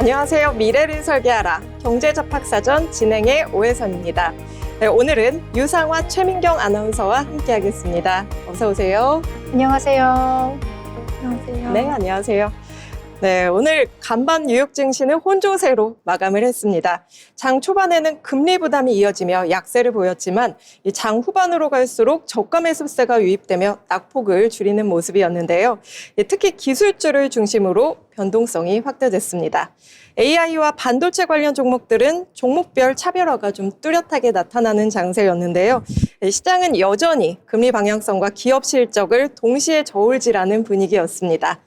안녕하세요. 미래를 설계하라. 경제접학사전 진행의 오혜선입니다. 네, 오늘은 유상화 최민경 아나운서와 함께하겠습니다. 어서 오세요. 안녕하세요. 안녕하세요. 네, 안녕하세요. 네, 오늘 간밤 뉴욕 증시는 혼조세로 마감을 했습니다. 장 초반에는 금리 부담이 이어지며 약세를 보였지만 이 장 후반으로 갈수록 저가 매수세가 유입되며 낙폭을 줄이는 모습이었는데요. 특히 기술주를 중심으로 변동성이 확대됐습니다. AI와 반도체 관련 종목들은 종목별 차별화가 좀 뚜렷하게 나타나는 장세였는데요. 시장은 여전히 금리 방향성과 기업 실적을 동시에 저울질하는 분위기였습니다.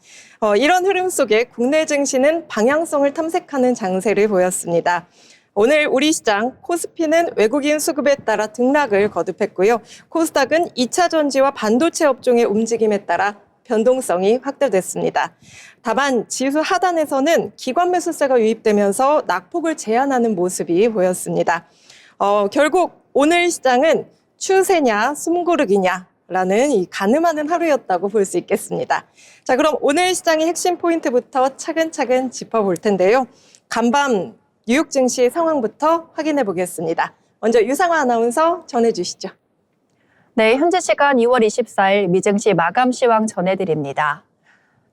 이런 흐름 속에 국내 증시는 방향성을 탐색하는 장세를 보였습니다. 오늘 우리 시장 코스피는 외국인 수급에 따라 등락을 거듭했고요. 코스닥은 2차 전지와 반도체 업종의 움직임에 따라 변동성이 확대됐습니다. 다만 지수 하단에서는 기관 매수세가 유입되면서 낙폭을 제한하는 모습이 보였습니다. 결국 오늘 시장은 추세냐 숨고르기냐 라는 이 가늠하는 하루였다고 볼 수 있겠습니다. 자, 그럼 오늘 시장의 핵심 포인트부터 차근차근 짚어볼 텐데요. 간밤 뉴욕 증시 상황부터 확인해 보겠습니다. 먼저 유상화 아나운서 전해주시죠. 네, 현재 시간 2월 24일 미증시 마감 시황 전해드립니다.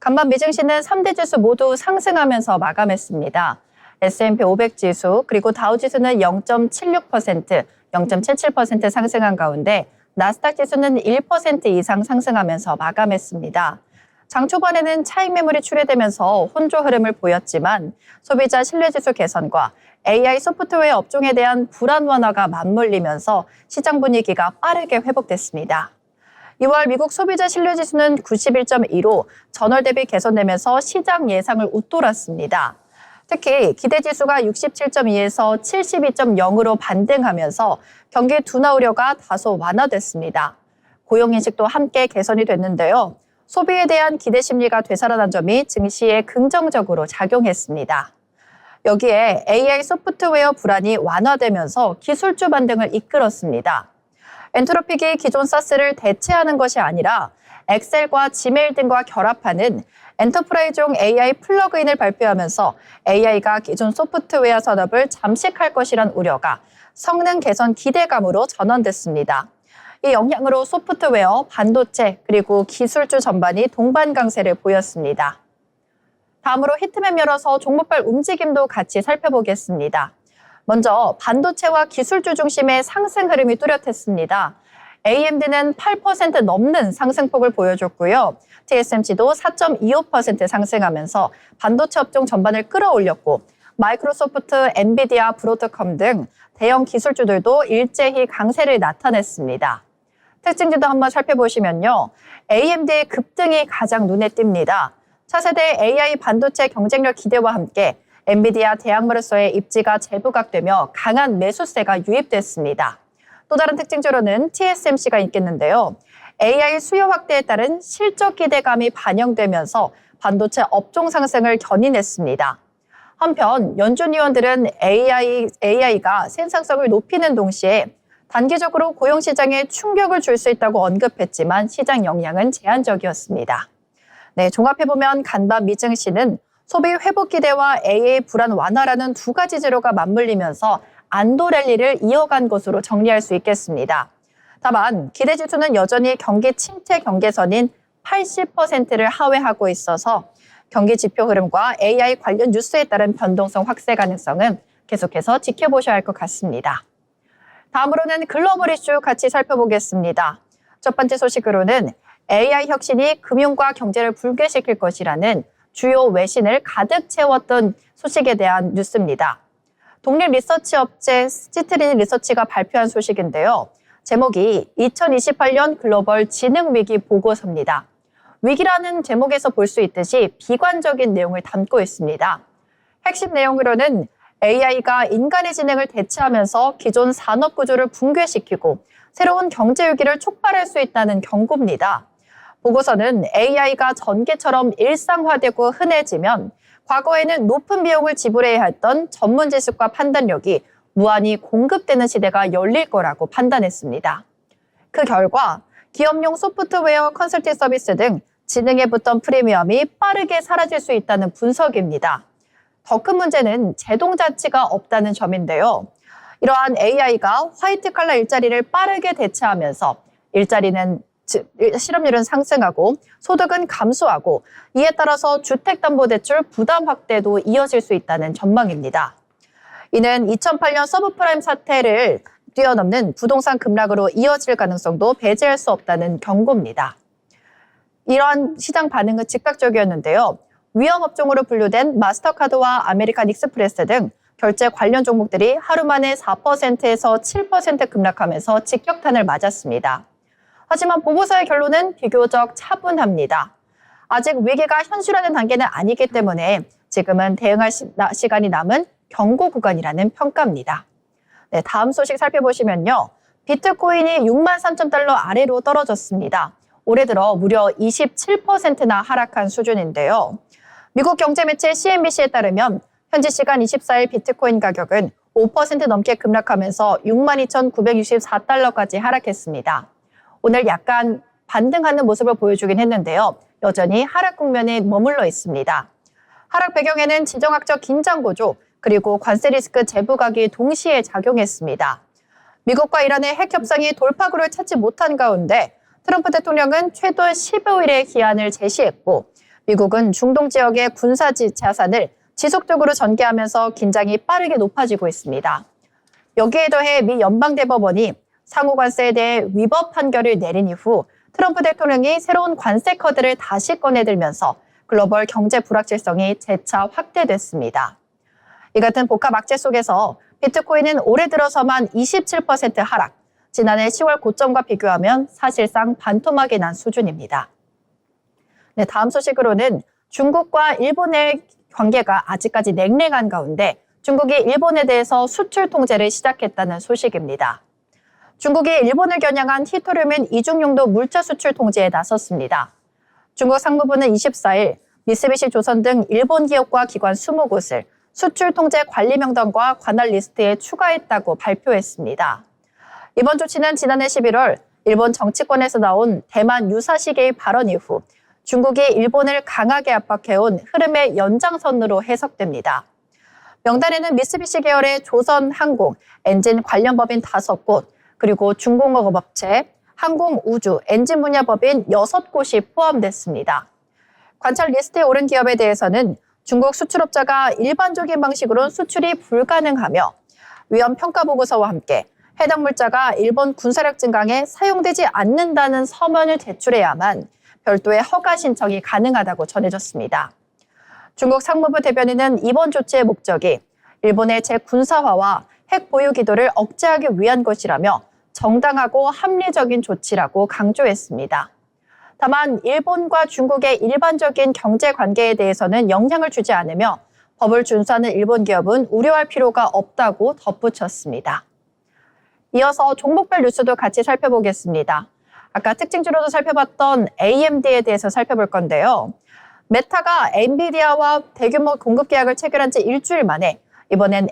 간밤 미증시는 3대 지수 모두 상승하면서 마감했습니다. S&P 500 지수 그리고 다우 지수는 0.76%, 0.77% 상승한 가운데 나스닥 지수는 1% 이상 상승하면서 마감했습니다. 장 초반에는 차익 매물이 출회되면서 혼조 흐름을 보였지만 소비자 신뢰지수 개선과 AI 소프트웨어 업종에 대한 불안 완화가 맞물리면서 시장 분위기가 빠르게 회복됐습니다. 2월 미국 소비자 신뢰지수는 91.2로 전월 대비 개선되면서 시장 예상을 웃돌았습니다. 특히 기대지수가 67.2에서 72.0으로 반등하면서 경기 둔화 우려가 다소 완화됐습니다. 고용인식도 함께 개선이 됐는데요. 소비에 대한 기대 심리가 되살아난 점이 증시에 긍정적으로 작용했습니다. 여기에 AI 소프트웨어 불안이 완화되면서 기술주 반등을 이끌었습니다. 엔트로픽이 기존 사스를 대체하는 것이 아니라 엑셀과 지메일 등과 결합하는 엔터프라이즈용 AI 플러그인을 발표하면서 AI가 기존 소프트웨어 산업을 잠식할 것이란 우려가 성능 개선 기대감으로 전환됐습니다. 이 영향으로 소프트웨어, 반도체, 그리고 기술주 전반이 동반 강세를 보였습니다. 다음으로 히트맵 열어서 종목별 움직임도 같이 살펴보겠습니다. 먼저 반도체와 기술주 중심의 상승 흐름이 뚜렷했습니다. AMD는 8% 넘는 상승폭을 보여줬고요. TSMC도 4.25% 상승하면서 반도체 업종 전반을 끌어올렸고 마이크로소프트, 엔비디아, 브로드컴 등 대형 기술주들도 일제히 강세를 나타냈습니다. 특징주도 한번 살펴보시면요. AMD의 급등이 가장 눈에 띕니다. 차세대 AI 반도체 경쟁력 기대와 함께 엔비디아 대항마로서의 입지가 재부각되며 강한 매수세가 유입됐습니다. 또 다른 특징주로는 TSMC가 있겠는데요. AI 수요 확대에 따른 실적 기대감이 반영되면서 반도체 업종 상승을 견인했습니다. 한편 연준 위원들은 AI가 생산성을 높이는 동시에 단기적으로 고용시장에 충격을 줄 수 있다고 언급했지만 시장 영향은 제한적이었습니다. 네, 종합해보면 간밤 미증시는 소비 회복 기대와 AI 불안 완화라는 두 가지 재료가 맞물리면서 안도 랠리를 이어간 것으로 정리할 수 있겠습니다. 다만 기대지수는 여전히 경기 침체 경계선인 80%를 하회하고 있어서 경기 지표 흐름과 AI 관련 뉴스에 따른 변동성 확대 가능성은 계속해서 지켜보셔야 할 것 같습니다. 다음으로는 글로벌 이슈 같이 살펴보겠습니다. 첫 번째 소식으로는 AI 혁신이 금융과 경제를 붕괴시킬 것이라는 주요 외신을 가득 채웠던 소식에 대한 뉴스입니다. 독립 리서치 업체 시트리 리서치가 발표한 소식인데요. 제목이 2028년 글로벌 지능 위기 보고서입니다. 위기라는 제목에서 볼 수 있듯이 비관적인 내용을 담고 있습니다. 핵심 내용으로는 AI가 인간의 지능을 대체하면서 기존 산업 구조를 붕괴시키고 새로운 경제 위기를 촉발할 수 있다는 경고입니다. 보고서는 AI가 전기처럼 일상화되고 흔해지면 과거에는 높은 비용을 지불해야 했던 전문 지식과 판단력이 무한히 공급되는 시대가 열릴 거라고 판단했습니다. 그 결과 기업용 소프트웨어 컨설팅 서비스 등 지능에 붙던 프리미엄이 빠르게 사라질 수 있다는 분석입니다. 더 큰 문제는 제동 자치가 없다는 점인데요. 이러한 AI가 화이트 칼라 일자리를 빠르게 대체하면서 실업률은 상승하고 소득은 감소하고 이에 따라서 주택담보대출 부담 확대도 이어질 수 있다는 전망입니다. 이는 2008년 서브프라임 사태를 뛰어넘는 부동산 급락으로 이어질 가능성도 배제할 수 없다는 경고입니다. 이러한 시장 반응은 즉각적이었는데요. 위험업종으로 분류된 마스터카드와 아메리칸 익스프레스 등 결제 관련 종목들이 하루 만에 4%에서 7% 급락하면서 직격탄을 맞았습니다. 하지만 보고서의 결론은 비교적 차분합니다. 아직 위기가 현실화된 단계는 아니기 때문에 지금은 대응할 시간이 남은 경고 구간이라는 평가입니다. 네, 다음 소식 살펴보시면요. 비트코인이 63,000달러 아래로 떨어졌습니다. 올해 들어 무려 27%나 하락한 수준인데요. 미국 경제매체 CNBC에 따르면 현지 시간 24일 비트코인 가격은 5% 넘게 급락하면서 62,964달러까지 하락했습니다. 오늘 약간 반등하는 모습을 보여주긴 했는데요. 여전히 하락 국면에 머물러 있습니다. 하락 배경에는 지정학적 긴장 고조 그리고 관세 리스크 재부각이 동시에 작용했습니다. 미국과 이란의 핵 협상이 돌파구를 찾지 못한 가운데 트럼프 대통령은 최소 15일의 기한을 제시했고 미국은 중동 지역의 군사 자산을 지속적으로 전개하면서 긴장이 빠르게 높아지고 있습니다. 여기에 더해 미 연방대법원이 상호 관세에 대해 위법 판결을 내린 이후 트럼프 대통령이 새로운 관세 카드를 다시 꺼내들면서 글로벌 경제 불확실성이 재차 확대됐습니다. 이 같은 복합 악재 속에서 비트코인은 올해 들어서만 27% 하락, 지난해 10월 고점과 비교하면 사실상 반토막이 난 수준입니다. 네, 다음 소식으로는 중국과 일본의 관계가 아직까지 냉랭한 가운데 중국이 일본에 대해서 수출 통제를 시작했다는 소식입니다. 중국이 일본을 겨냥한 히토류민 이중용도 물자 수출 통제에 나섰습니다. 중국 상무부는 24일 미쓰비시 조선 등 일본 기업과 기관 20곳을 수출 통제 관리 명단과 관할 리스트에 추가했다고 발표했습니다. 이번 조치는 지난해 11월 일본 정치권에서 나온 대만 유사시계의 발언 이후 중국이 일본을 강하게 압박해온 흐름의 연장선으로 해석됩니다. 명단에는 미쓰비시 계열의 조선항공, 엔진 관련 법인 5곳, 그리고 중공업 업체, 항공, 우주, 엔진 분야 법인 6곳이 포함됐습니다. 관찰 리스트에 오른 기업에 대해서는 중국 수출업자가 일반적인 방식으로는 수출이 불가능하며 위험 평가 보고서와 함께 해당 물자가 일본 군사력 증강에 사용되지 않는다는 서면을 제출해야만 별도의 허가 신청이 가능하다고 전해졌습니다. 중국 상무부 대변인은 이번 조치의 목적이 일본의 재군사화와 핵 보유 기도를 억제하기 위한 것이라며 정당하고 합리적인 조치라고 강조했습니다. 다만 일본과 중국의 일반적인 경제 관계에 대해서는 영향을 주지 않으며 법을 준수하는 일본 기업은 우려할 필요가 없다고 덧붙였습니다. 이어서 종목별 뉴스도 같이 살펴보겠습니다. 아까 특징주로도 살펴봤던 AMD에 대해서 살펴볼 건데요. 메타가 엔비디아와 대규모 공급 계약을 체결한 지 일주일 만에 이번엔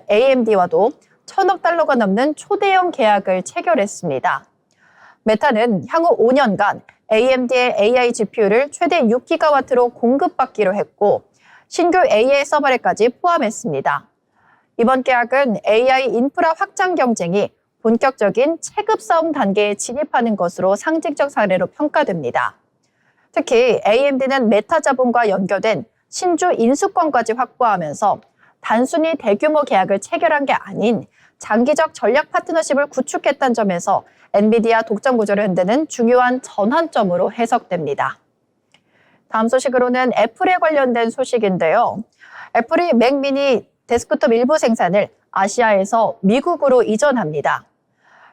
AMD와도 1,000억 달러가 넘는 초대형 계약을 체결했습니다. 메타는 향후 5년간 AMD의 AI GPU를 최대 6기가와트로 공급받기로 했고 신규 AI 서버레까지 포함했습니다. 이번 계약은 AI 인프라 확장 경쟁이 본격적인 체급 싸움 단계에 진입하는 것으로 상징적 사례로 평가됩니다. 특히 AMD는 메타 자본과 연결된 신주 인수권까지 확보하면서 단순히 대규모 계약을 체결한 게 아닌 장기적 전략 파트너십을 구축했다는 점에서 엔비디아 독점 구조를 흔드는 중요한 전환점으로 해석됩니다. 다음 소식으로는 애플에 관련된 소식인데요. 애플이 맥 미니 데스크톱 일부 생산을 아시아에서 미국으로 이전합니다.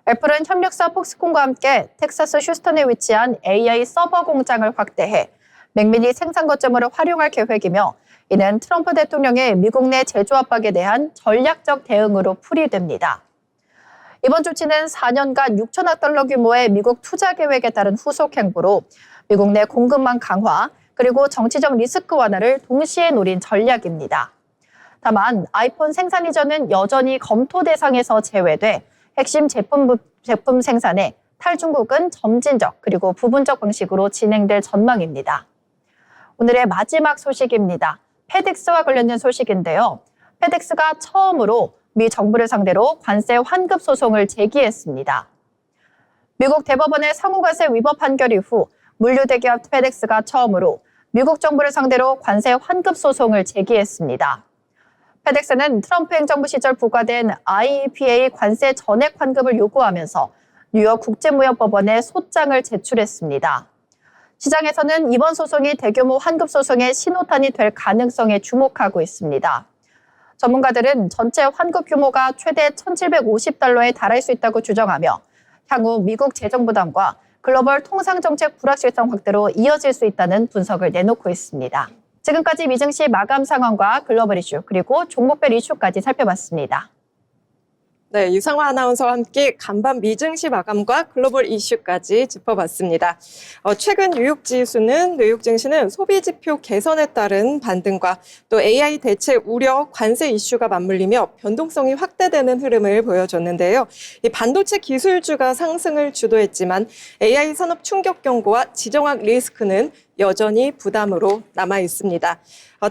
애플은 협력사 폭스콘과 함께 텍사스 휴스턴에 위치한 AI 서버 공장을 확대해 맥미니 생산 거점으로 활용할 계획이며 이는 트럼프 대통령의 미국 내 제조 압박에 대한 전략적 대응으로 풀이됩니다. 이번 조치는 4년간 6천억 달러 규모의 미국 투자 계획에 따른 후속 행보로 미국 내 공급망 강화 그리고 정치적 리스크 완화를 동시에 노린 전략입니다. 다만 아이폰 생산 이전은 여전히 검토 대상에서 제외돼 핵심 제품 생산에 탈중국은 점진적 그리고 부분적 방식으로 진행될 전망입니다. 오늘의 마지막 소식입니다. 페덱스와 관련된 소식인데요. 페덱스가 처음으로 미 정부를 상대로 관세 환급 소송을 제기했습니다. 미국 대법원의 상호관세 위법 판결 이후 물류 대기업 페덱스가 처음으로 미국 정부를 상대로 관세 환급 소송을 제기했습니다. 페덱스는 트럼프 행정부 시절 부과된 IEPA 관세 전액 환급을 요구하면서 뉴욕 국제무역법원에 소장을 제출했습니다. 시장에서는 이번 소송이 대규모 환급 소송의 신호탄이 될 가능성에 주목하고 있습니다. 전문가들은 전체 환급 규모가 최대 1,750달러에 달할 수 있다고 추정하며 향후 미국 재정 부담과 글로벌 통상정책 불확실성 확대로 이어질 수 있다는 분석을 내놓고 있습니다. 지금까지 미증시 마감 상황과 글로벌 이슈 그리고 종목별 이슈까지 살펴봤습니다. 네, 유상화 아나운서와 함께 간밤 미증시 마감과 글로벌 이슈까지 짚어봤습니다. 최근 뉴욕 증시는 소비 지표 개선에 따른 반등과 또 AI 대체 우려, 관세 이슈가 맞물리며 변동성이 확대되는 흐름을 보여줬는데요. 이 반도체 기술주가 상승을 주도했지만 AI 산업 충격 경고와 지정학 리스크는 여전히 부담으로 남아 있습니다.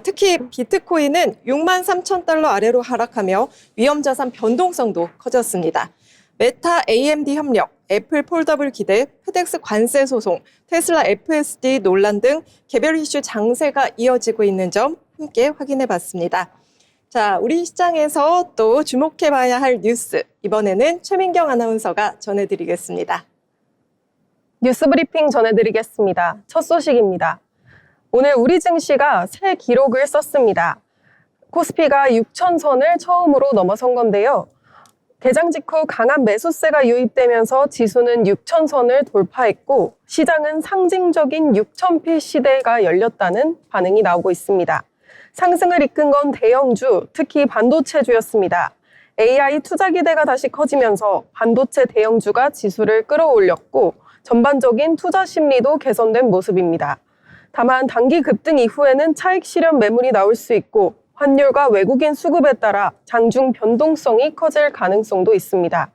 특히 비트코인은 63,000달러 아래로 하락하며 위험자산 변동성도 커졌습니다. 메타 AMD 협력, 애플 폴더블 기대, 페덱스 관세 소송, 테슬라 FSD 논란 등 개별 이슈 장세가 이어지고 있는 점 함께 확인해 봤습니다. 자, 우리 시장에서 또 주목해 봐야 할 뉴스, 이번에는 최민경 아나운서가 전해드리겠습니다. 뉴스 브리핑 전해드리겠습니다. 첫 소식입니다. 오늘 우리 증시가 새 기록을 썼습니다. 코스피가 6,000선을 처음으로 넘어선 건데요. 개장 직후 강한 매수세가 유입되면서 지수는 6,000선을 돌파했고 시장은 상징적인 6,000피 시대가 열렸다는 반응이 나오고 있습니다. 상승을 이끈 건 대형주, 특히 반도체주였습니다. AI 투자 기대가 다시 커지면서 반도체 대형주가 지수를 끌어올렸고 전반적인 투자 심리도 개선된 모습입니다. 다만 단기 급등 이후에는 차익 실현 매물이 나올 수 있고 환율과 외국인 수급에 따라 장중 변동성이 커질 가능성도 있습니다.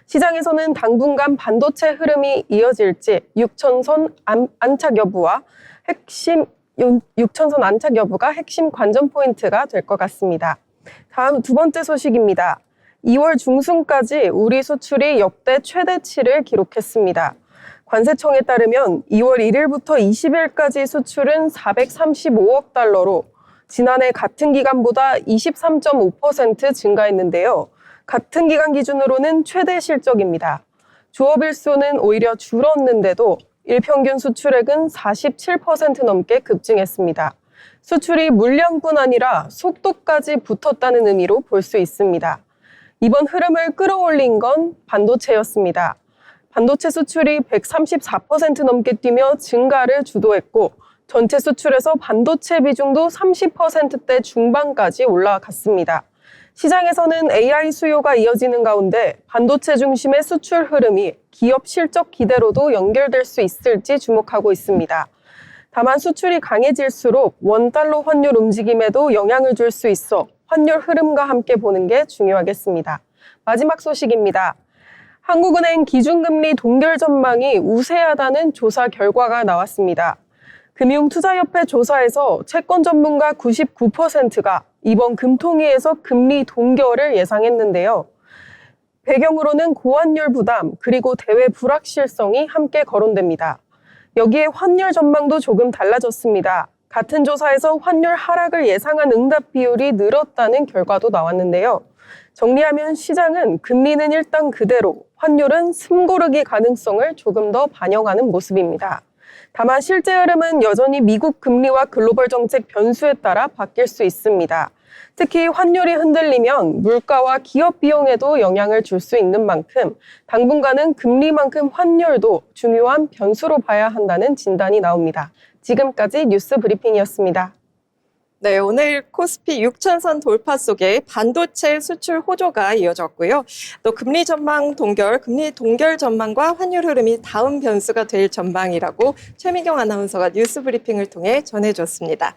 시장에서는 당분간 반도체 흐름이 이어질지 6,000선 안착 여부가 핵심 관전 포인트가 될 것 같습니다. 다음 두 번째 소식입니다. 2월 중순까지 우리 수출이 역대 최대치를 기록했습니다. 관세청에 따르면 2월 1일부터 20일까지 수출은 435억 달러로 지난해 같은 기간보다 23.5% 증가했는데요. 같은 기간 기준으로는 최대 실적입니다. 조업일 수는 오히려 줄었는데도 일평균 수출액은 47% 넘게 급증했습니다. 수출이 물량뿐 아니라 속도까지 붙었다는 의미로 볼 수 있습니다. 이번 흐름을 끌어올린 건 반도체였습니다. 반도체 수출이 134% 넘게 뛰며 증가를 주도했고 전체 수출에서 반도체 비중도 30%대 중반까지 올라갔습니다. 시장에서는 AI 수요가 이어지는 가운데 반도체 중심의 수출 흐름이 기업 실적 기대로도 연결될 수 있을지 주목하고 있습니다. 다만 수출이 강해질수록 원달러 환율 움직임에도 영향을 줄 수 있어 환율 흐름과 함께 보는 게 중요하겠습니다. 마지막 소식입니다. 한국은행 기준금리 동결 전망이 우세하다는 조사 결과가 나왔습니다. 금융투자협회 조사에서 채권 전문가 99%가 이번 금통위에서 금리 동결을 예상했는데요. 배경으로는 고환율 부담 그리고 대외 불확실성이 함께 거론됩니다. 여기에 환율 전망도 조금 달라졌습니다. 같은 조사에서 환율 하락을 예상한 응답 비율이 늘었다는 결과도 나왔는데요. 정리하면 시장은 금리는 일단 그대로, 환율은 숨고르기 가능성을 조금 더 반영하는 모습입니다. 다만 실제 흐름은 여전히 미국 금리와 글로벌 정책 변수에 따라 바뀔 수 있습니다. 특히 환율이 흔들리면 물가와 기업 비용에도 영향을 줄 수 있는 만큼 당분간은 금리만큼 환율도 중요한 변수로 봐야 한다는 진단이 나옵니다. 지금까지 뉴스 브리핑이었습니다. 네, 오늘 코스피 6,000선 돌파 속에 반도체 수출 호조가 이어졌고요. 또 금리 동결 전망과 환율 흐름이 다음 변수가 될 전망이라고 최민경 아나운서가 뉴스 브리핑을 통해 전해줬습니다.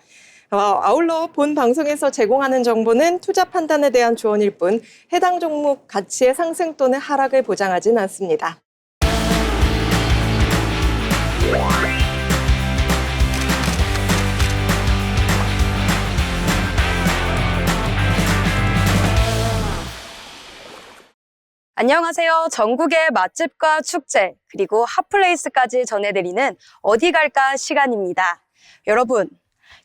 아울러 본 방송에서 제공하는 정보는 투자 판단에 대한 조언일 뿐 해당 종목 가치의 상승 또는 하락을 보장하진 않습니다. 안녕하세요. 전국의 맛집과 축제, 그리고 핫플레이스까지 전해드리는 어디 갈까 시간입니다. 여러분,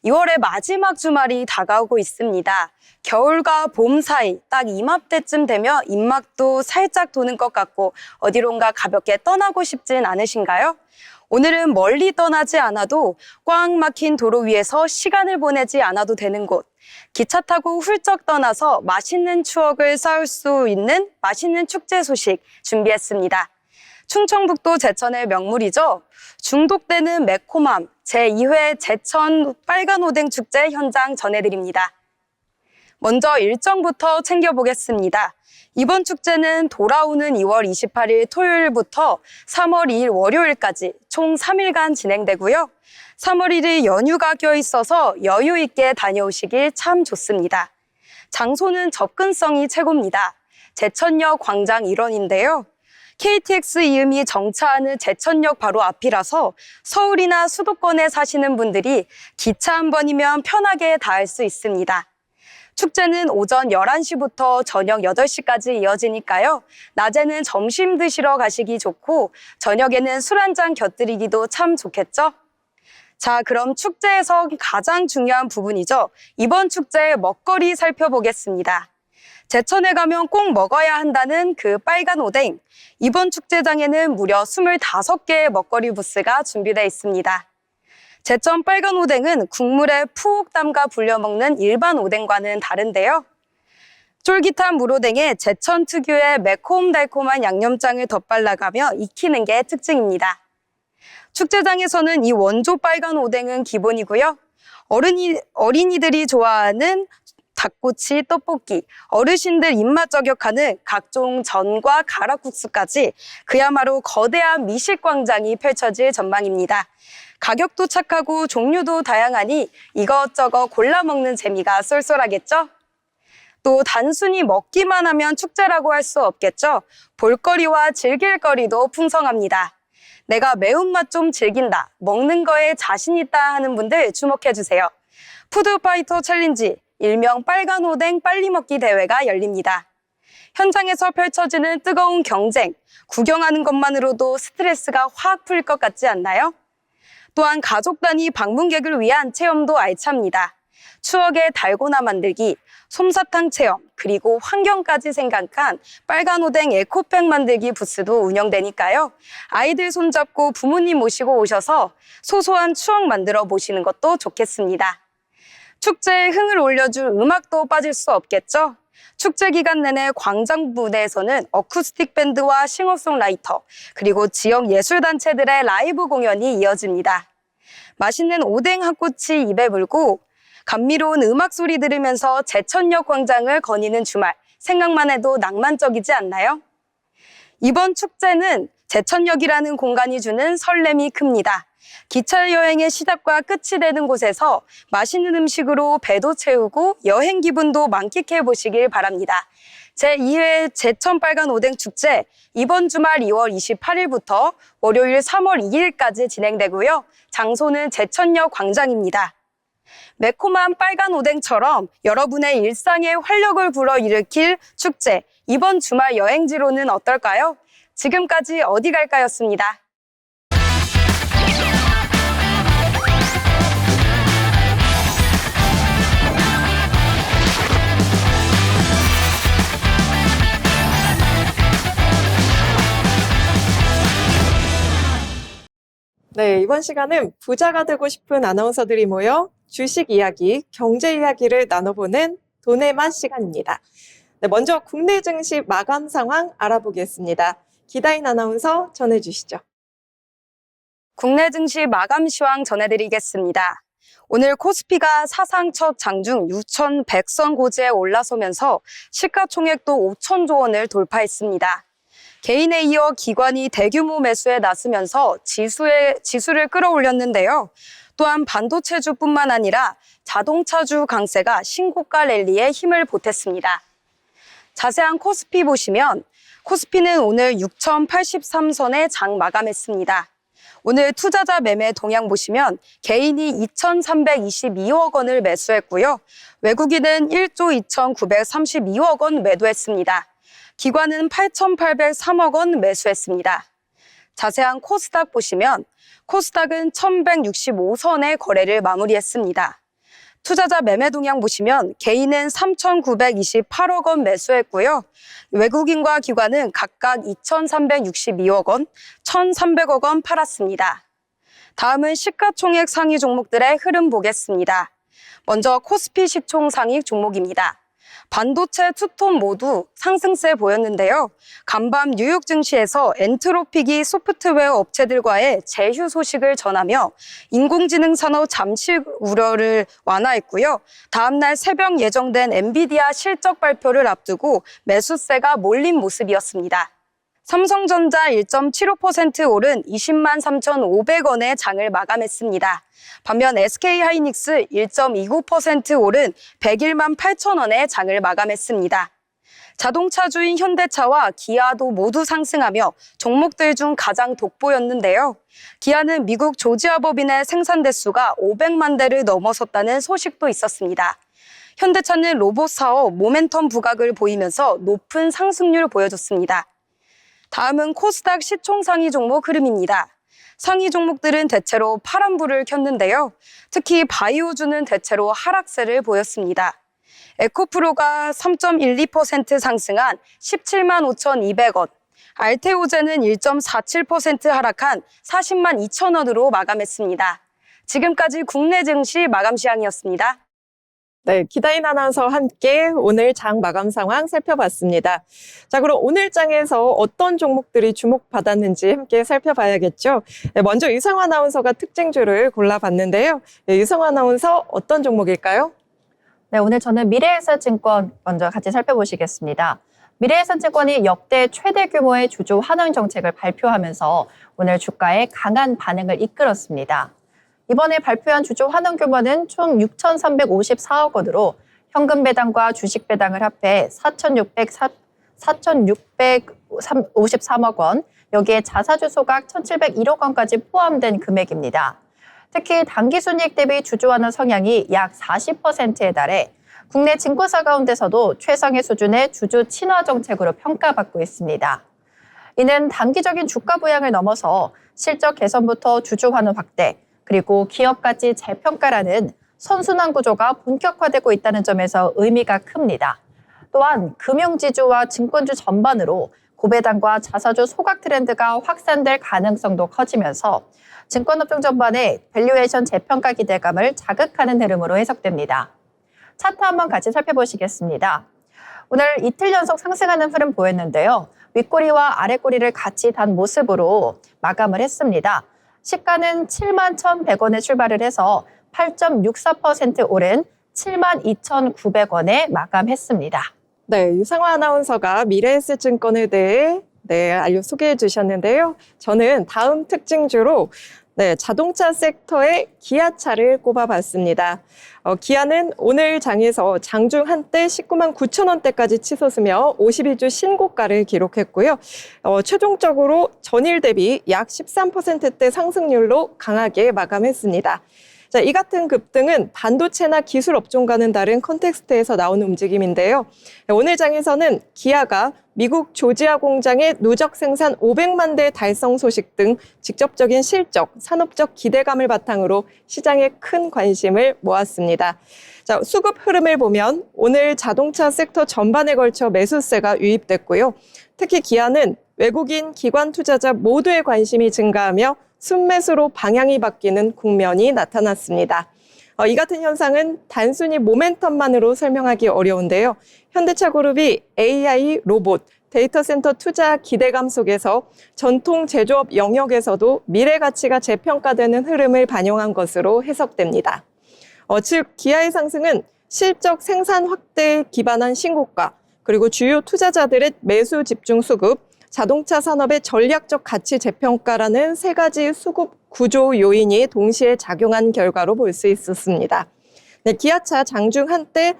2월의 마지막 주말이 다가오고 있습니다. 겨울과 봄 사이 딱 이맘때쯤 되면 입맛도 살짝 도는 것 같고 어디론가 가볍게 떠나고 싶진 않으신가요? 오늘은 멀리 떠나지 않아도 꽉 막힌 도로 위에서 시간을 보내지 않아도 되는 곳, 기차 타고 훌쩍 떠나서 맛있는 추억을 쌓을 수 있는 맛있는 축제 소식 준비했습니다. 충청북도 제천의 명물이죠. 중독되는 매콤함 제2회 제천 빨간오뎅 축제 현장 전해드립니다. 먼저 일정부터 챙겨보겠습니다. 이번 축제는 돌아오는 2월 28일 토요일부터 3월 2일 월요일까지 총 3일간 진행되고요. 3월 1일 연휴가 껴있어서 여유 있게 다녀오시길 참 좋습니다. 장소는 접근성이 최고입니다. 제천역 광장 일원인데요. KTX 이음이 정차하는 제천역 바로 앞이라서 서울이나 수도권에 사시는 분들이 기차 한 번이면 편하게 닿을 수 있습니다. 축제는 오전 11시부터 저녁 8시까지 이어지니까요. 낮에는 점심 드시러 가시기 좋고 저녁에는 술 한잔 곁들이기도 참 좋겠죠? 자, 그럼 축제에서 가장 중요한 부분이죠. 이번 축제의 먹거리 살펴보겠습니다. 제천에 가면 꼭 먹어야 한다는 그 빨간 오뎅. 이번 축제장에는 무려 25개의 먹거리 부스가 준비되어 있습니다. 제천 빨간 오뎅은 국물에 푹 담가 불려 먹는 일반 오뎅과는 다른데요. 쫄깃한 물오뎅에 제천 특유의 매콤달콤한 양념장을 덧발라가며 익히는 게 특징입니다. 축제장에서는 이 원조 빨간 오뎅은 기본이고요. 어린이들이 좋아하는 닭꼬치, 떡볶이, 어르신들 입맛 저격하는 각종 전과 가락국수까지 그야말로 거대한 미식광장이 펼쳐질 전망입니다. 가격도 착하고 종류도 다양하니 이것저것 골라 먹는 재미가 쏠쏠하겠죠? 또 단순히 먹기만 하면 축제라고 할 수 없겠죠? 볼거리와 즐길거리도 풍성합니다. 내가 매운맛 좀 즐긴다, 먹는 거에 자신 있다 하는 분들 주목해주세요. 푸드파이터 챌린지, 일명 빨간 오뎅 빨리 먹기 대회가 열립니다. 현장에서 펼쳐지는 뜨거운 경쟁, 구경하는 것만으로도 스트레스가 확 풀릴 것 같지 않나요? 또한 가족 단위 방문객을 위한 체험도 알찹니다. 추억의 달고나 만들기, 솜사탕 체험, 그리고 환경까지 생각한 빨간 오뎅 에코백 만들기 부스도 운영되니까요. 아이들 손잡고 부모님 모시고 오셔서 소소한 추억 만들어 보시는 것도 좋겠습니다. 축제에 흥을 올려줄 음악도 빠질 수 없겠죠? 축제 기간 내내 광장 무대에서는 어쿠스틱 밴드와 싱어송라이터, 그리고 지역 예술단체들의 라이브 공연이 이어집니다. 맛있는 오뎅 한 꼬치 입에 물고 감미로운 음악 소리 들으면서 제천역 광장을 거니는 주말, 생각만 해도 낭만적이지 않나요? 이번 축제는 제천역이라는 공간이 주는 설렘이 큽니다. 기차 여행의 시작과 끝이 되는 곳에서 맛있는 음식으로 배도 채우고 여행 기분도 만끽해 보시길 바랍니다. 제2회 제천 빨간 오뎅 축제 이번 주말 2월 28일부터 월요일 3월 2일까지 진행되고요. 장소는 제천역 광장입니다. 매콤한 빨간 오뎅처럼 여러분의 일상에 활력을 불어일으킬 축제, 이번 주말 여행지로는 어떨까요? 지금까지 어디 갈까였습니다. 네, 이번 시간은 부자가 되고 싶은 아나운서들이 모여 주식 이야기, 경제 이야기를 나눠보는 돈의 맛 시간입니다. 네, 먼저 국내 증시 마감 상황 알아보겠습니다. 기다인 아나운서 전해주시죠. 국내 증시 마감 시황 전해드리겠습니다. 오늘 코스피가 사상 첫 장중 6,100선 고지에 올라서면서 시가총액도 5천조 원을 돌파했습니다. 개인에 이어 기관이 대규모 매수에 나서면서 지수를 끌어올렸는데요. 또한 반도체주뿐만 아니라 자동차주 강세가 신고가 랠리에 힘을 보탰습니다. 자세한 코스피 보시면 코스피는 오늘 6,083선에 장 마감했습니다. 오늘 투자자 매매 동향 보시면 개인이 2,322억 원을 매수했고요. 외국인은 1조 2,932억 원 매도했습니다. 기관은 8,803억 원 매수했습니다. 자세한 코스닥 보시면 코스닥은 1,165선의 거래를 마무리했습니다. 투자자 매매 동향 보시면 개인은 3,928억 원 매수했고요. 외국인과 기관은 각각 2,362억 원, 1,300억 원 팔았습니다. 다음은 시가총액 상위 종목들의 흐름 보겠습니다. 먼저 코스피 시총 상위 종목입니다. 반도체, 투톤 모두 상승세 보였는데요. 간밤 뉴욕 증시에서 엔트로픽이 소프트웨어 업체들과의 제휴 소식을 전하며 인공지능 산업 잠식 우려를 완화했고요. 다음날 새벽 예정된 엔비디아 실적 발표를 앞두고 매수세가 몰린 모습이었습니다. 삼성전자 1.75% 오른 20만 3,500원의 장을 마감했습니다. 반면 SK하이닉스 1.29% 오른 101만 8천원의 장을 마감했습니다. 자동차주인 현대차와 기아도 모두 상승하며 종목들 중 가장 돋보였는데요. 기아는 미국 조지아 법인의 생산 대수가 500만 대를 넘어섰다는 소식도 있었습니다. 현대차는 로봇 사업 모멘텀 부각을 보이면서 높은 상승률을 보여줬습니다. 다음은 코스닥 시총 상위 종목 흐름입니다. 상위 종목들은 대체로 파란불을 켰는데요. 특히 바이오주는 대체로 하락세를 보였습니다. 에코프로가 3.12% 상승한 17만 5,200원, 알테오제는 1.47% 하락한 40만 2천원으로 마감했습니다. 지금까지 국내 증시 마감 시황이었습니다. 네, 기다인 아나운서와 함께 오늘 장 마감 상황 살펴봤습니다. 자, 그럼 오늘 장에서 어떤 종목들이 주목받았는지 함께 살펴봐야겠죠. 네, 먼저 유성화 아나운서가 특징주를 골라봤는데요. 네, 유성화 아나운서 어떤 종목일까요? 네, 오늘 저는 미래에셋증권 먼저 같이 살펴보시겠습니다. 미래에셋증권이 역대 최대 규모의 주주 환원 정책을 발표하면서 오늘 주가에 강한 반응을 이끌었습니다. 이번에 발표한 주주 환원 규모는 총 6,354억 원으로 현금 배당과 주식 배당을 합해 4,653억 원, 여기에 자사주 소각 1,701억 원까지 포함된 금액입니다. 특히 당기순이익 대비 주주 환원 성향이 약 40%에 달해 국내 증권사 가운데서도 최상의 수준의 주주 친화 정책으로 평가받고 있습니다. 이는 단기적인 주가 부양을 넘어서 실적 개선부터 주주 환원 확대, 그리고 기업 가치 재평가라는 선순환 구조가 본격화되고 있다는 점에서 의미가 큽니다. 또한 금융지주와 증권주 전반으로 고배당과 자사주 소각 트렌드가 확산될 가능성도 커지면서 증권업종 전반의 밸류에이션 재평가 기대감을 자극하는 흐름으로 해석됩니다. 차트 한번 같이 살펴보시겠습니다. 오늘 이틀 연속 상승하는 흐름 보였는데요. 윗꼬리와 아랫꼬리를 같이 단 모습으로 마감을 했습니다. 시가는 7만 1,100원에 출발을 해서 8.64% 오른 7만 2,900원에 마감했습니다. 네, 유성화 아나운서가 미래에셋증권에 대해 소개해 주셨는데요. 저는 다음 특징주로 자동차 섹터의 기아차를 꼽아봤습니다. 기아는 오늘 장에서 장중 한때 19만 9천 원대까지 치솟으며 51주 신고가를 기록했고요. 최종적으로 전일 대비 약 13%대 상승률로 강하게 마감했습니다. 자, 이 같은 급등은 반도체나 기술 업종과는 다른 컨텍스트에서 나오는 움직임인데요. 오늘 장에서는 기아가 미국 조지아 공장의 누적 생산 500만 대 달성 소식 등 직접적인 실적, 산업적 기대감을 바탕으로 시장에 큰 관심을 모았습니다. 자, 수급 흐름을 보면 오늘 자동차 섹터 전반에 걸쳐 매수세가 유입됐고요. 특히 기아는 외국인 기관 투자자 모두의 관심이 증가하며 순매수로 방향이 바뀌는 국면이 나타났습니다. 이 같은 현상은 단순히 모멘텀만으로 설명하기 어려운데요. 현대차 그룹이 AI, 로봇, 데이터 센터 투자 기대감 속에서 전통 제조업 영역에서도 미래 가치가 재평가되는 흐름을 반영한 것으로 해석됩니다. 즉 기아의 상승은 실적 생산 확대에 기반한 신고가, 그리고 주요 투자자들의 매수 집중 수급, 자동차 산업의 전략적 가치 재평가라는 세 가지 수급 구조 요인이 동시에 작용한 결과로 볼 수 있었습니다. 기아차 장중 한때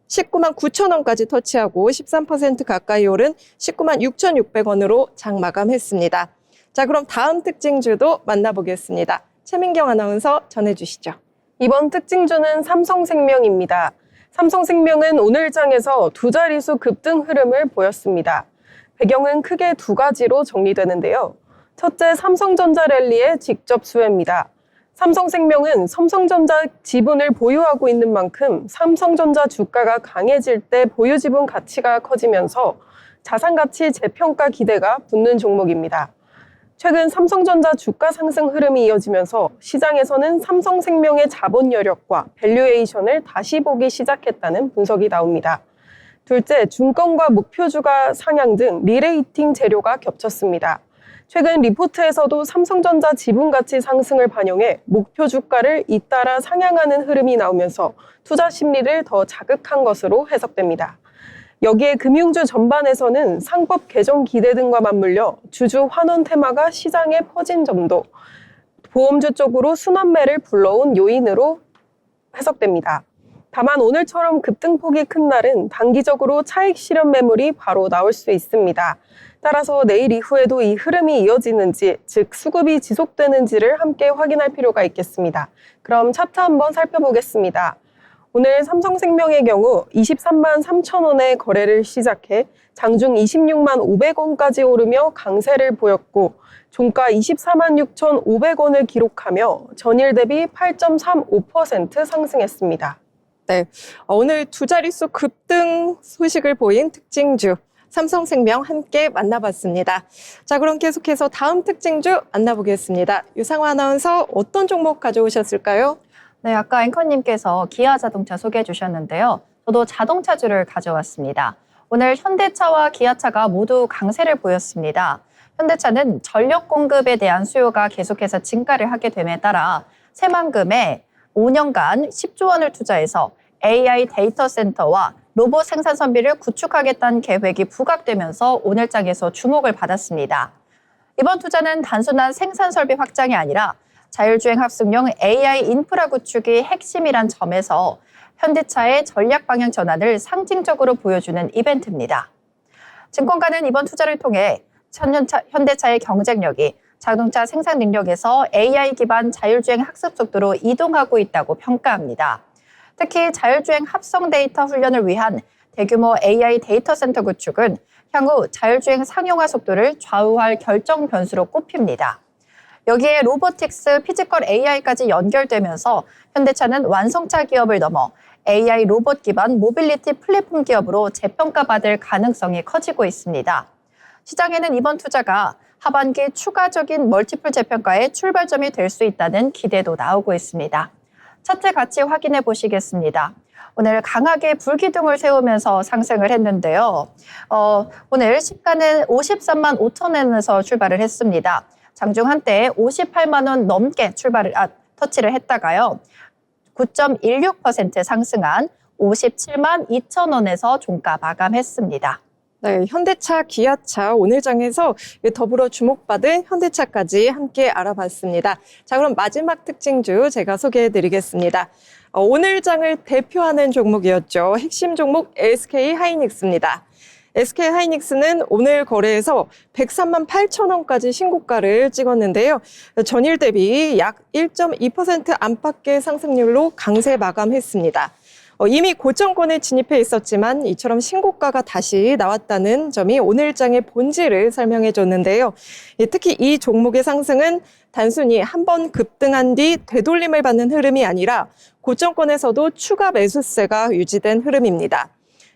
19만 9천 원까지 터치하고 13% 가까이 오른 19만 6,600원으로 장 마감했습니다. 자, 그럼 다음 특징주도 만나보겠습니다. 최민경 아나운서 전해주시죠. 이번 특징주는 삼성생명입니다. 삼성생명은 오늘 장에서 두 자릿수 급등 흐름을 보였습니다. 배경은 크게 두 가지로 정리되는데요. 첫째, 삼성전자 랠리의 직접 수혜입니다. 삼성생명은 삼성전자 지분을 보유하고 있는 만큼 삼성전자 주가가 강해질 때 보유 지분 가치가 커지면서 자산가치 재평가 기대가 붙는 종목입니다. 최근 삼성전자 주가 상승 흐름이 이어지면서 시장에서는 삼성생명의 자본 여력과 밸류에이션을 다시 보기 시작했다는 분석이 나옵니다. 둘째, 중권과 목표주가 상향 등 리레이팅 재료가 겹쳤습니다. 최근 리포트에서도 삼성전자 지분가치 상승을 반영해 목표 주가를 잇따라 상향하는 흐름이 나오면서 투자 심리를 더 자극한 것으로 해석됩니다. 여기에 금융주 전반에서는 상법 개정 기대 등과 맞물려 주주 환원 테마가 시장에 퍼진 점도 보험주 쪽으로 순환매를 불러온 요인으로 해석됩니다. 다만 오늘처럼 급등폭이 큰 날은 단기적으로 차익 실현 매물이 바로 나올 수 있습니다. 따라서 내일 이후에도 이 흐름이 이어지는지, 즉 수급이 지속되는지를 함께 확인할 필요가 있겠습니다. 그럼 차트 한번 살펴보겠습니다. 오늘 삼성생명의 경우 23만 3천 원에 거래를 시작해 장중 26만 500원까지 오르며 강세를 보였고 종가 24만 6,500원을 기록하며 전일 대비 8.35% 상승했습니다. 네, 오늘 두 자릿수 급등 소식을 보인 특징주 삼성생명 함께 만나봤습니다. 자, 그럼 계속해서 다음 특징주 만나보겠습니다. 유상화 아나운서 어떤 종목 가져오셨을까요? 네, 아까 앵커님께서 기아 자동차 소개해 주셨는데요. 저도 자동차주를 가져왔습니다. 오늘 현대차와 기아차가 모두 강세를 보였습니다. 현대차는 전력 공급에 대한 수요가 계속해서 증가를 하게 됨에 따라 새만금에 5년간 10조 원을 투자해서 AI 데이터 센터와 로봇 생산 선비를 구축하겠다는 계획이 부각되면서 오늘장에서 주목을 받았습니다. 이번 투자는 단순한 생산 설비 확장이 아니라 자율주행 합숙용 AI 인프라 구축이 핵심이란 점에서 현대차의 전략 방향 전환을 상징적으로 보여주는 이벤트입니다. 증권가는 이번 투자를 통해 현대차의 경쟁력이 자동차 생산 능력에서 AI 기반 자율주행 학습 속도로 이동하고 있다고 평가합니다. 특히 자율주행 합성 데이터 훈련을 위한 대규모 AI 데이터 센터 구축은 향후 자율주행 상용화 속도를 좌우할 결정 변수로 꼽힙니다. 여기에 로보틱스, 피지컬 AI까지 연결되면서 현대차는 완성차 기업을 넘어 AI 로봇 기반 모빌리티 플랫폼 기업으로 재평가받을 가능성이 커지고 있습니다. 시장에는 이번 투자가 하반기 추가적인 멀티플 재평가의 출발점이 될 수 있다는 기대도 나오고 있습니다. 차트 같이 확인해 보시겠습니다. 오늘 강하게 불기둥을 세우면서 상승을 했는데요. 오늘 시가는 53만 5천 원에서 출발을 했습니다. 장중 한때 58만 원 넘게 터치를 했다가요. 9.16% 상승한 57만 2천 원에서 종가 마감했습니다. 네, 현대차, 기아차 오늘장에서 더불어 주목받은 현대차까지 함께 알아봤습니다. 자, 그럼 마지막 특징주 제가 소개해드리겠습니다. 오늘장을 대표하는 종목이었죠. 핵심 종목 SK하이닉스입니다. SK하이닉스는 오늘 거래에서 103만 8천 원까지 신고가를 찍었는데요. 전일 대비 약 1.2% 안팎의 상승률로 강세 마감했습니다. 이미 고점권에 진입해 있었지만 이처럼 신고가가 다시 나왔다는 점이 오늘장의 본질을 설명해 줬는데요. 특히 이 종목의 상승은 단순히 한 번 급등한 뒤 되돌림을 받는 흐름이 아니라 고점권에서도 추가 매수세가 유지된 흐름입니다.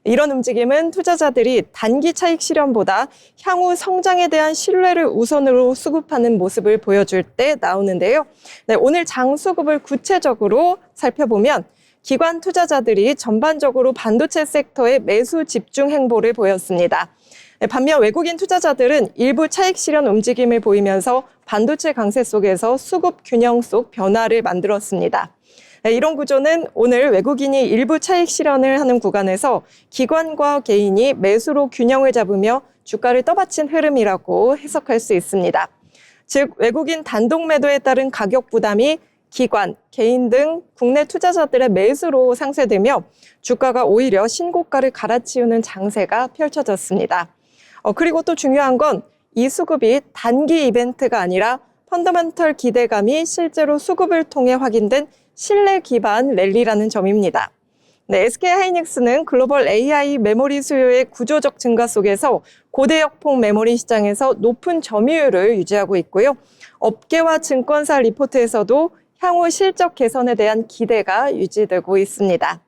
이런 움직임은 투자자들이 단기 차익 실현보다 향후 성장에 대한 신뢰를 우선으로 수급하는 모습을 보여줄 때 나오는데요. 네, 오늘 장 수급을 구체적으로 살펴보면 기관 투자자들이 전반적으로 반도체 섹터에 매수 집중 행보를 보였습니다. 반면 외국인 투자자들은 일부 차익 실현 움직임을 보이면서 반도체 강세 속에서 수급 균형 속 변화를 만들었습니다. 이런 구조는 오늘 외국인이 일부 차익 실현을 하는 구간에서 기관과 개인이 매수로 균형을 잡으며 주가를 떠받친 흐름이라고 해석할 수 있습니다. 즉, 외국인 단독 매도에 따른 가격 부담이 기관, 개인 등 국내 투자자들의 매수로 상쇄되며 주가가 오히려 신고가를 갈아치우는 장세가 펼쳐졌습니다. 그리고 또 중요한 건 이 수급이 단기 이벤트가 아니라 펀더멘털 기대감이 실제로 수급을 통해 확인된 신뢰 기반 랠리라는 점입니다. 네, SK하이닉스는 글로벌 AI 메모리 수요의 구조적 증가 속에서 고대역폭 메모리 시장에서 높은 점유율을 유지하고 있고요. 업계와 증권사 리포트에서도 향후 실적 개선에 대한 기대가 유지되고 있습니다.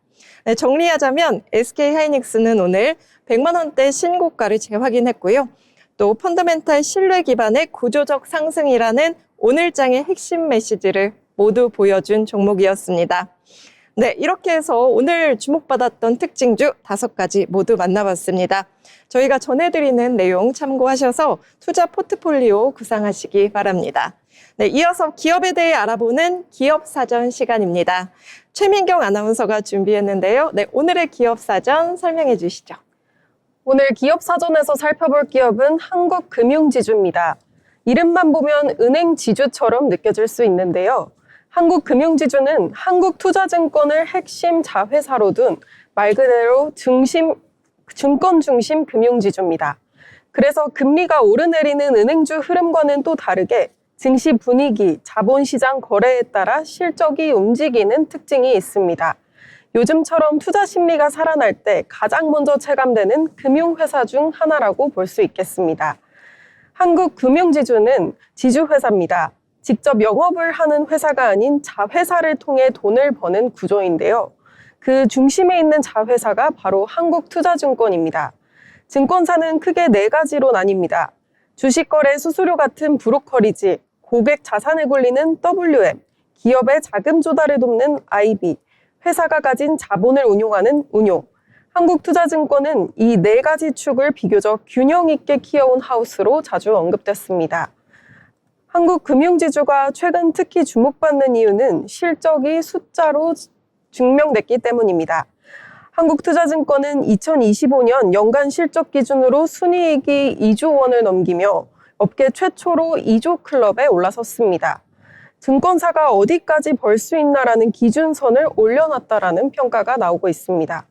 네, 정리하자면 SK하이닉스는 오늘 100만 원대 신고가를 재확인했고요. 또 펀더멘탈 신뢰 기반의 구조적 상승이라는 오늘장의 핵심 메시지를 모두 보여준 종목이었습니다. 네, 이렇게 해서 오늘 주목받았던 특징주 5가지 모두 만나봤습니다. 저희가 전해드리는 내용 참고하셔서 투자 포트폴리오 구상하시기 바랍니다. 네, 이어서 기업에 대해 알아보는 기업사전 시간입니다. 최민경 아나운서가 준비했는데요. 네, 오늘의 기업사전 설명해 주시죠. 오늘 기업사전에서 살펴볼 기업은 한국금융지주입니다. 이름만 보면 은행지주처럼 느껴질 수 있는데요. 한국금융지주는 한국투자증권을 핵심 자회사로 둔 말 그대로 증권 중심 금융지주입니다. 그래서 금리가 오르내리는 은행주 흐름과는 또 다르게 증시 분위기, 자본시장 거래에 따라 실적이 움직이는 특징이 있습니다. 요즘처럼 투자 심리가 살아날 때 가장 먼저 체감되는 금융회사 중 하나라고 볼 수 있겠습니다. 한국금융지주는 지주회사입니다. 직접 영업을 하는 회사가 아닌 자회사를 통해 돈을 버는 구조인데요. 그 중심에 있는 자회사가 바로 한국투자증권입니다. 증권사는 크게 4가지로 나뉩니다. 주식거래 수수료 같은 브로커리지, 고객 자산을 굴리는 WM, 기업의 자금 조달을 돕는 IB, 회사가 가진 자본을 운용하는 운용. 한국투자증권은 이 4가지 축을 비교적 균형 있게 키워온 하우스로 자주 언급됐습니다. 한국금융지주가 최근 특히 주목받는 이유는 실적이 숫자로 증명됐기 때문입니다. 한국투자증권은 2025년 연간 실적 기준으로 순이익이 2조 원을 넘기며 업계 최초로 2조 클럽에 올라섰습니다. 증권사가 어디까지 벌 수 있나라는 기준선을 올려놨다라는 평가가 나오고 있습니다.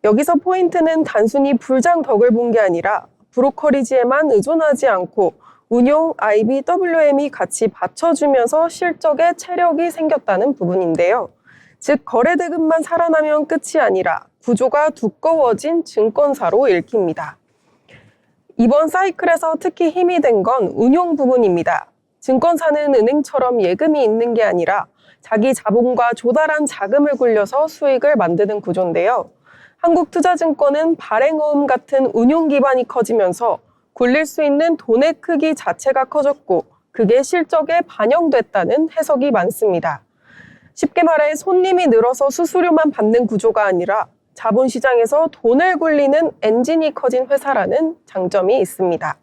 여기서 포인트는 단순히 불장 덕을 본 게 아니라 브로커리지에만 의존하지 않고 운용, IB, WM이 같이 받쳐주면서 실적에 체력이 생겼다는 부분인데요. 즉 거래 대금만 살아나면 끝이 아니라 구조가 두꺼워진 증권사로 읽힙니다. 이번 사이클에서 특히 힘이 된 건 운용 부분입니다. 증권사는 은행처럼 예금이 있는 게 아니라 자기 자본과 조달한 자금을 굴려서 수익을 만드는 구조인데요. 한국투자증권은 발행어음 같은 운용 기반이 커지면서 굴릴 수 있는 돈의 크기 자체가 커졌고 그게 실적에 반영됐다는 해석이 많습니다. 쉽게 말해 손님이 늘어서 수수료만 받는 구조가 아니라 자본시장에서 돈을 굴리는 엔진이 커진 회사라는 장점이 있습니다.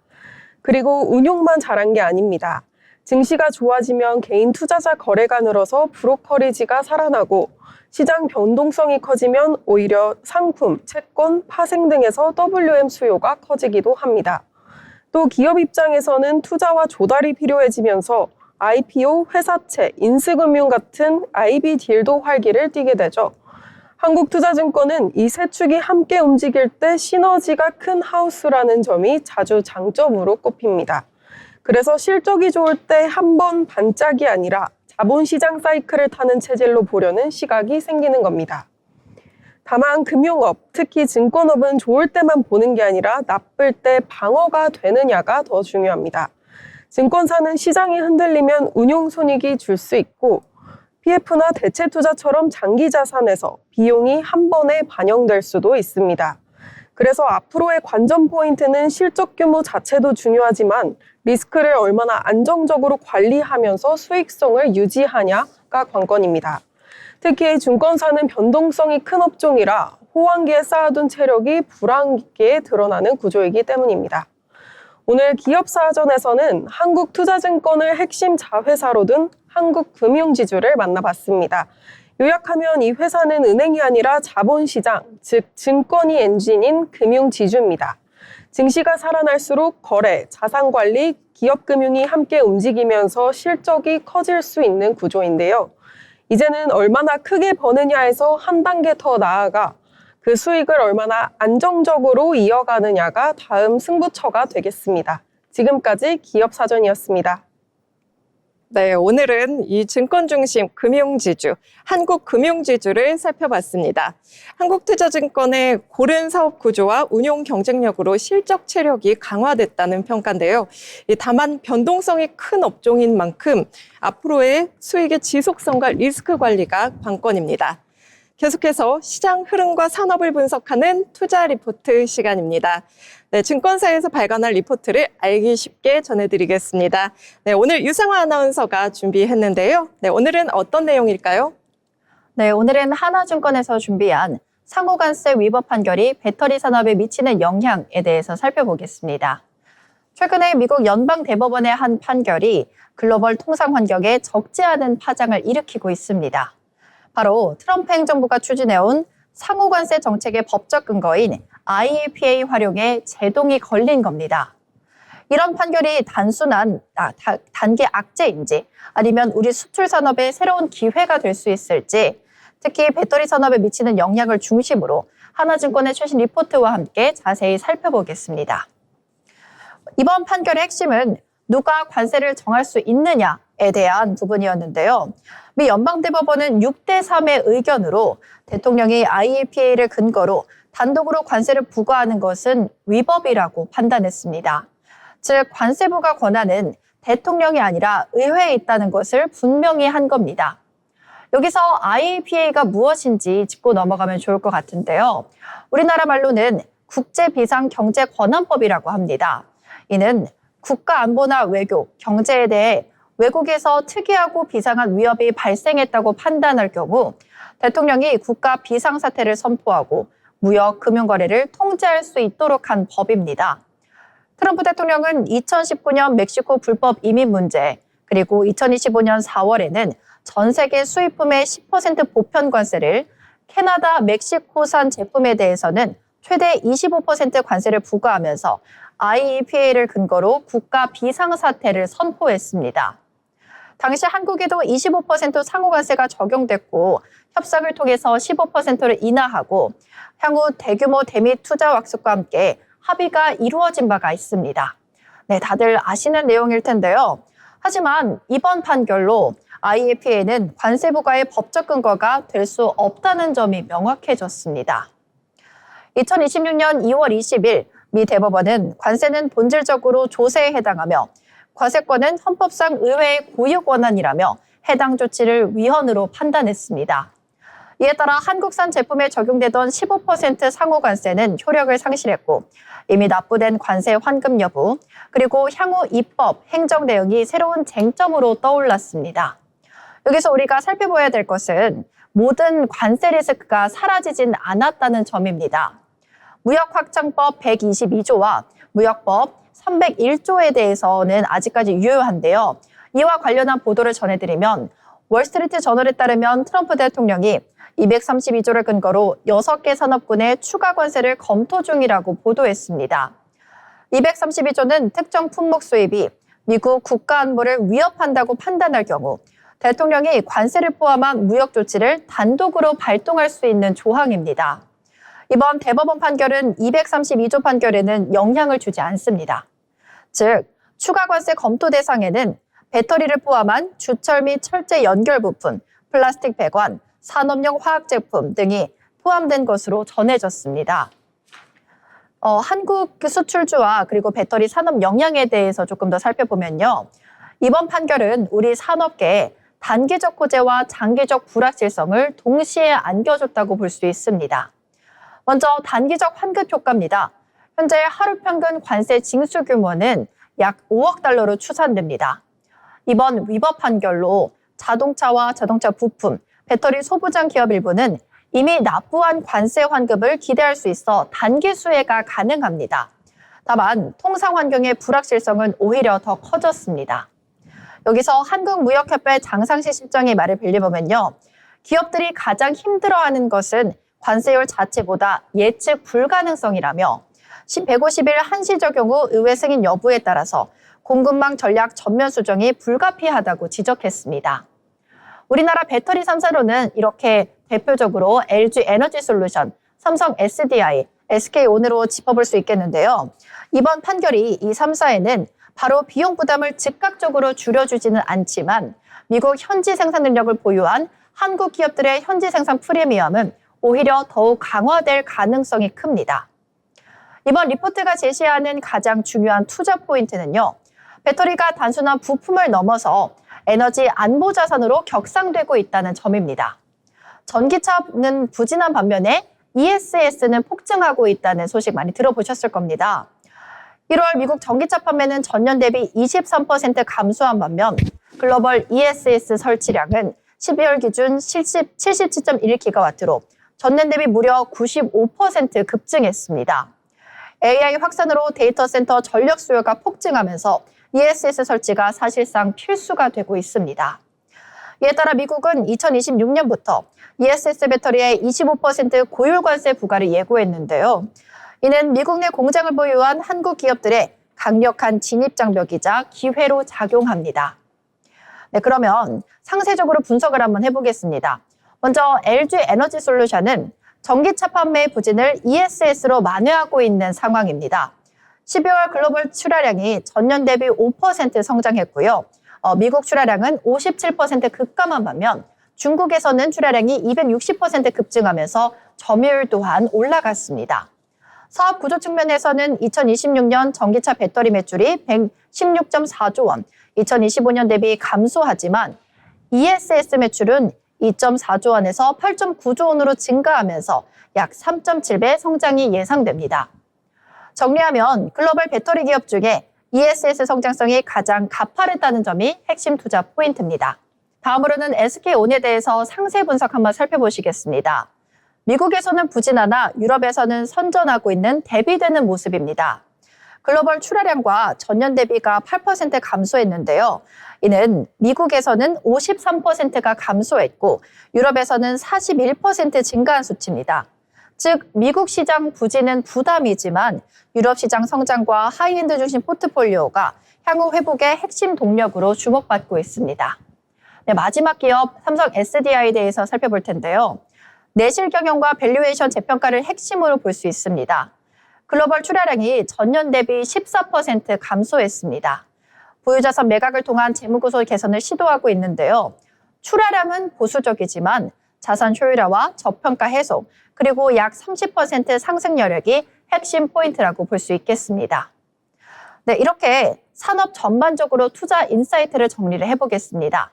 그리고 운용만 잘한 게 아닙니다. 증시가 좋아지면 개인 투자자 거래가 늘어서 브로커리지가 살아나고 시장 변동성이 커지면 오히려 상품, 채권, 파생 등에서 WM 수요가 커지기도 합니다. 또 기업 입장에서는 투자와 조달이 필요해지면서 IPO, 회사채, 인수금융 같은 IB 딜도 활기를 띠게 되죠. 한국투자증권은 이 세 축이 함께 움직일 때 시너지가 큰 하우스라는 점이 자주 장점으로 꼽힙니다. 그래서 실적이 좋을 때 한 번 반짝이 아니라 자본시장 사이클을 타는 체질로 보려는 시각이 생기는 겁니다. 다만 금융업, 특히 증권업은 좋을 때만 보는 게 아니라 나쁠 때 방어가 되느냐가 더 중요합니다. 증권사는 시장이 흔들리면 운용손익이 줄 수 있고 PF나 대체투자처럼 장기 자산에서 비용이 한 번에 반영될 수도 있습니다. 그래서 앞으로의 관전 포인트는 실적 규모 자체도 중요하지만 리스크를 얼마나 안정적으로 관리하면서 수익성을 유지하냐가 관건입니다. 특히 증권사는 변동성이 큰 업종이라 호황기에 쌓아둔 체력이 불황기에 드러나는 구조이기 때문입니다. 오늘 기업사전에서는 한국투자증권을 핵심 자회사로 둔 한국금융지주를 만나봤습니다. 요약하면 이 회사는 은행이 아니라 자본시장, 즉 증권이 엔진인 금융지주입니다. 증시가 살아날수록 거래, 자산관리, 기업금융이 함께 움직이면서 실적이 커질 수 있는 구조인데요. 이제는 얼마나 크게 버느냐에서 한 단계 더 나아가 그 수익을 얼마나 안정적으로 이어가느냐가 다음 승부처가 되겠습니다. 지금까지 기업사전이었습니다. 네, 오늘은 이 증권 중심 금융지주, 한국금융지주를 살펴봤습니다. 한국투자증권의 고른 사업 구조와 운용 경쟁력으로 실적 체력이 강화됐다는 평가인데요. 다만 변동성이 큰 업종인 만큼 앞으로의 수익의 지속성과 리스크 관리가 관건입니다. 계속해서 시장 흐름과 산업을 분석하는 투자 리포트 시간입니다. 네, 증권사에서 발간한 리포트를 알기 쉽게 전해드리겠습니다. 네, 오늘 유상화 아나운서가 준비했는데요. 네, 오늘은 어떤 내용일까요? 네, 오늘은 하나증권에서 준비한 상호관세 위법 판결이 배터리 산업에 미치는 영향에 대해서 살펴보겠습니다. 최근에 미국 연방대법원의 한 판결이 글로벌 통상 환경에 적지 않은 파장을 일으키고 있습니다. 바로 트럼프 행정부가 추진해온 상호관세 정책의 법적 근거인 IEPA 활용에 제동이 걸린 겁니다. 이런 판결이 단순한 단기 악재인지 아니면 우리 수출 산업의 새로운 기회가 될 수 있을지 특히 배터리 산업에 미치는 영향을 중심으로 하나증권의 최신 리포트와 함께 자세히 살펴보겠습니다. 이번 판결의 핵심은 누가 관세를 정할 수 있느냐에 대한 부분이었는데요. 미 연방대법원은 6대3의 의견으로 대통령이 IEPA를 근거로 단독으로 관세를 부과하는 것은 위법이라고 판단했습니다. 즉 관세부가 권한은 대통령이 아니라 의회에 있다는 것을 분명히 한 겁니다. 여기서 IEPA가 무엇인지 짚고 넘어가면 좋을 것 같은데요. 우리나라 말로는 국제비상경제권한법이라고 합니다. 이는 국가 안보나 외교, 경제에 대해 외국에서 특이하고 비상한 위협이 발생했다고 판단할 경우 대통령이 국가 비상사태를 선포하고 무역, 금융거래를 통제할 수 있도록 한 법입니다. 트럼프 대통령은 2019년 멕시코 불법 이민 문제, 그리고 2025년 4월에는 전 세계 수입품의 10% 보편 관세를 캐나다, 멕시코산 제품에 대해서는 최대 25% 관세를 부과하면서 IEPA를 근거로 국가 비상사태를 선포했습니다. 당시 한국에도 25% 상호관세가 적용됐고 협상을 통해서 15%를 인하하고 향후 대규모 대미 투자 왁습과 함께 합의가 이루어진 바가 있습니다. 네, 다들 아시는 내용일 텐데요. 하지만 이번 판결로 IEPA는 관세 부과의 법적 근거가 될 수 없다는 점이 명확해졌습니다. 2026년 2월 20일 미 대법원은 관세는 본질적으로 조세에 해당하며 과세권은 헌법상 의회의 고유 권한이라며 해당 조치를 위헌으로 판단했습니다. 이에 따라 한국산 제품에 적용되던 15% 상호관세는 효력을 상실했고 이미 납부된 관세 환급 여부 그리고 향후 입법, 행정 대응이 새로운 쟁점으로 떠올랐습니다. 여기서 우리가 살펴봐야 될 것은 모든 관세 리스크가 사라지진 않았다는 점입니다. 무역확장법 122조와 무역법 301조에 대해서는 아직까지 유효한데요. 이와 관련한 보도를 전해드리면 월스트리트 저널에 따르면 트럼프 대통령이 232조를 근거로 6개 산업군의 추가 관세를 검토 중이라고 보도했습니다. 232조는 특정 품목 수입이 미국 국가 안보를 위협한다고 판단할 경우 대통령이 관세를 포함한 무역 조치를 단독으로 발동할 수 있는 조항입니다. 이번 대법원 판결은 232조 판결에는 영향을 주지 않습니다. 즉, 추가 관세 검토 대상에는 배터리를 포함한 주철 및 철제 연결 부품, 플라스틱 배관, 산업용 화학 제품 등이 포함된 것으로 전해졌습니다. 한국 수출주와 그리고 배터리 산업 영향에 대해서 조금 더 살펴보면요. 이번 판결은 우리 산업계에 단기적 호재와 장기적 불확실성을 동시에 안겨줬다고 볼 수 있습니다. 먼저 단기적 환급 효과입니다. 현재 하루 평균 관세 징수 규모는 약 5억 달러로 추산됩니다. 이번 위법 판결로 자동차와 자동차 부품, 배터리 소부장 기업 일부는 이미 납부한 관세 환급을 기대할 수 있어 단기 수혜가 가능합니다. 다만 통상 환경의 불확실성은 오히려 더 커졌습니다. 여기서 한국무역협회 장상식 실장의 말을 빌려보면요. 기업들이 가장 힘들어하는 것은 관세율 자체보다 예측 불가능성이라며 150일 한시적 경우 의회 승인 여부에 따라서 공급망 전략 전면 수정이 불가피하다고 지적했습니다. 우리나라 배터리 3사로는 이렇게 대표적으로 LG 에너지 솔루션, 삼성 SDI, SK온으로 짚어볼 수 있겠는데요. 이번 판결이 이 3사에는 바로 비용 부담을 즉각적으로 줄여주지는 않지만 미국 현지 생산 능력을 보유한 한국 기업들의 현지 생산 프리미엄은 오히려 더욱 강화될 가능성이 큽니다. 이번 리포트가 제시하는 가장 중요한 투자 포인트는요. 배터리가 단순한 부품을 넘어서 에너지 안보 자산으로 격상되고 있다는 점입니다. 전기차는 부진한 반면에 ESS는 폭증하고 있다는 소식 많이 들어보셨을 겁니다. 1월 미국 전기차 판매는 전년 대비 23% 감소한 반면 글로벌 ESS 설치량은 12월 기준 77.1기가와트로 전년 대비 무려 95% 급증했습니다. AI 확산으로 데이터 센터 전력 수요가 폭증하면서 ESS 설치가 사실상 필수가 되고 있습니다. 이에 따라 미국은 2026년부터 ESS 배터리에 25% 고율 관세 부과를 예고했는데요. 이는 미국 내 공장을 보유한 한국 기업들의 강력한 진입 장벽이자 기회로 작용합니다. 네, 그러면 상세적으로 분석을 한번 해보겠습니다. 먼저 LG 에너지 솔루션은 전기차 판매의 부진을 ESS로 만회하고 있는 상황입니다. 12월 글로벌 출하량이 전년 대비 5% 성장했고요. 미국 출하량은 57% 급감한 반면 중국에서는 출하량이 260% 급증하면서 점유율 또한 올라갔습니다. 사업 구조 측면에서는 2026년 전기차 배터리 매출이 116.4조 원, 2025년 대비 감소하지만 ESS 매출은 2.4조 원에서 8.9조 원으로 증가하면서 약 3.7배 성장이 예상됩니다. 정리하면 글로벌 배터리 기업 중에 ESS 성장성이 가장 가파르다는 점이 핵심 투자 포인트입니다. 다음으로는 SK온에 대해서 상세 분석 한번 살펴보시겠습니다. 미국에서는 부진하나 유럽에서는 선전하고 있는 대비되는 모습입니다. 글로벌 출하량과 전년 대비가 8% 감소했는데요. 이는 미국에서는 53%가 감소했고 유럽에서는 41% 증가한 수치입니다. 즉 미국 시장 부진은 부담이지만 유럽 시장 성장과 하이엔드 중심 포트폴리오가 향후 회복의 핵심 동력으로 주목받고 있습니다. 네, 마지막 기업 삼성 SDI에 대해서 살펴볼 텐데요. 내실 경영과 밸류에이션 재평가를 핵심으로 볼 수 있습니다. 글로벌 출하량이 전년 대비 14% 감소했습니다. 보유자산 매각을 통한 재무구조 개선을 시도하고 있는데요. 출하량은 보수적이지만 자산 효율화와 저평가 해소, 그리고 약 30% 상승 여력이 핵심 포인트라고 볼 수 있겠습니다. 네, 이렇게 산업 전반적으로 투자 인사이트를 정리를 해보겠습니다.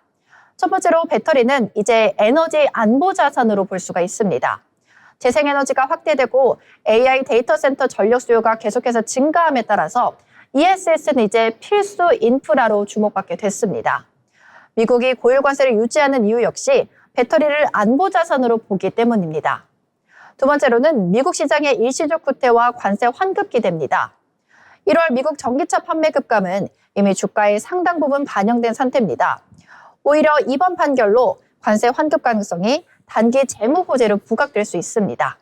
첫 번째로 배터리는 이제 에너지 안보 자산으로 볼 수가 있습니다. 재생에너지가 확대되고 AI 데이터 센터 전력 수요가 계속해서 증가함에 따라서 ESS는 이제 필수 인프라로 주목받게 됐습니다. 미국이 고율 관세를 유지하는 이유 역시 배터리를 안보 자산으로 보기 때문입니다. 두 번째로는 미국 시장의 일시적 후퇴와 관세 환급 기대입니다. 1월 미국 전기차 판매 급감은 이미 주가에 상당 부분 반영된 상태입니다. 오히려 이번 판결로 관세 환급 가능성이 단기 재무 호재로 부각될 수 있습니다.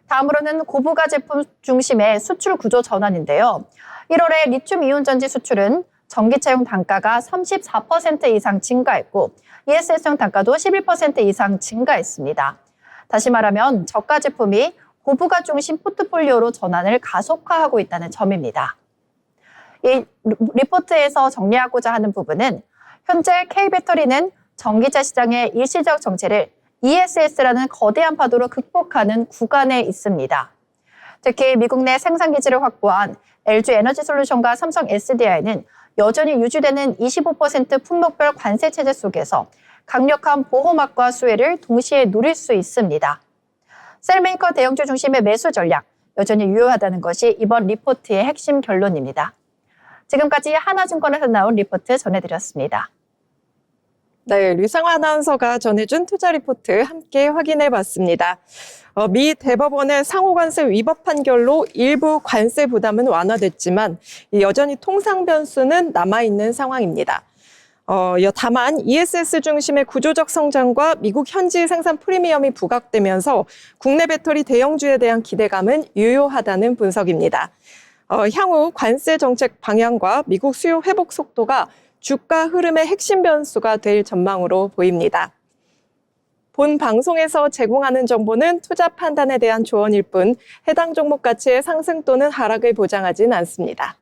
다음으로는 고부가 제품 중심의 수출 구조 전환인데요. 1월에 리튬 이온 전지 수출은 전기차용 단가가 34% 이상 증가했고 ESS용 단가도 11% 이상 증가했습니다. 다시 말하면 저가 제품이 고부가 중심 포트폴리오로 전환을 가속화하고 있다는 점입니다. 이 리포트에서 정리하고자 하는 부분은 현재 K배터리는 전기차 시장의 일시적 정체를 ESS라는 거대한 파도로 극복하는 구간에 있습니다. 특히 미국 내 생산기지를 확보한 LG 에너지 솔루션과 삼성 SDI는 여전히 유지되는 25% 품목별 관세 체제 속에서 강력한 보호막과 수혜를 동시에 누릴 수 있습니다. 셀메이커 대형주 중심의 매수 전략, 여전히 유효하다는 것이 이번 리포트의 핵심 결론입니다. 지금까지 하나증권에서 나온 리포트 전해드렸습니다. 네, 류상화 아나운서가 전해준 투자 리포트 함께 확인해봤습니다. 미 대법원의 상호관세 위법 판결로 일부 관세 부담은 완화됐지만 여전히 통상 변수는 남아있는 상황입니다. 다만 ESS 중심의 구조적 성장과 미국 현지 생산 프리미엄이 부각되면서 국내 배터리 대형주에 대한 기대감은 유효하다는 분석입니다. 향후 관세 정책 방향과 미국 수요 회복 속도가 주가 흐름의 핵심 변수가 될 전망으로 보입니다. 본 방송에서 제공하는 정보는 투자 판단에 대한 조언일 뿐 해당 종목 가치의 상승 또는 하락을 보장하진 않습니다.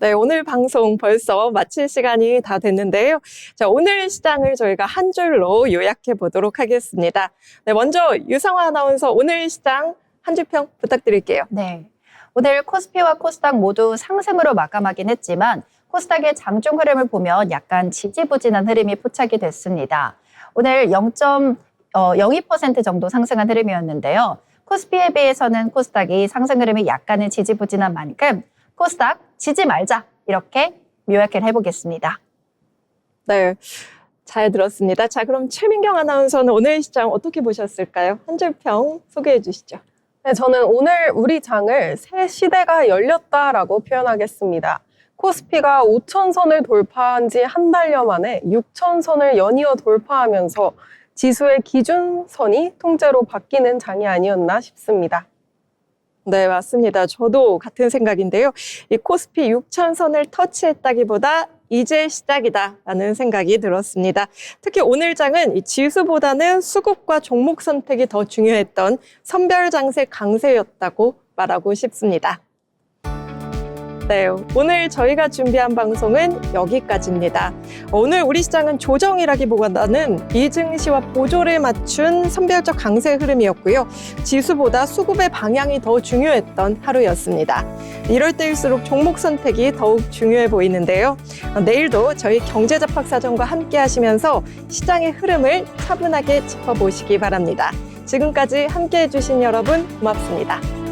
네, 오늘 방송 벌써 마칠 시간이 다 됐는데요. 자, 오늘 시장을 저희가 한 줄로 요약해 보도록 하겠습니다. 네, 먼저 유상화 아나운서 오늘 시장 한 줄평 부탁드릴게요. 네. 오늘 코스피와 코스닥 모두 상승으로 마감하긴 했지만 코스닥의 장중 흐름을 보면 약간 지지부진한 흐름이 포착이 됐습니다. 오늘 0.02% 정도 상승한 흐름이었는데요. 코스피에 비해서는 코스닥이 상승 흐름이 약간은 지지부진한 만큼 코스닥 지지 말자 이렇게 요약을 해보겠습니다. 네, 잘 들었습니다. 자, 그럼 최민경 아나운서는 오늘 시장 어떻게 보셨을까요? 한 줄평 소개해 주시죠. 네, 저는 오늘 우리 장을 새 시대가 열렸다라고 표현하겠습니다. 코스피가 5,000선을 돌파한 지 한 달여 만에 6,000선을 연이어 돌파하면서 지수의 기준선이 통째로 바뀌는 장이 아니었나 싶습니다. 네, 맞습니다. 저도 같은 생각인데요. 이 코스피 6,000선을 터치했다기보다 이제 시작이다라는 생각이 들었습니다. 특히 오늘 장은 이 지수보다는 수급과 종목 선택이 더 중요했던 선별 장세 강세였다고 말하고 싶습니다. 네, 오늘 저희가 준비한 방송은 여기까지입니다. 오늘 우리 시장은 조정이라기보다는 이증시와 보조를 맞춘 선별적 강세 흐름이었고요. 지수보다 수급의 방향이 더 중요했던 하루였습니다. 이럴 때일수록 종목 선택이 더욱 중요해 보이는데요. 내일도 저희 경제잡학사전과 함께 하시면서 시장의 흐름을 차분하게 짚어보시기 바랍니다. 지금까지 함께해 주신 여러분 고맙습니다.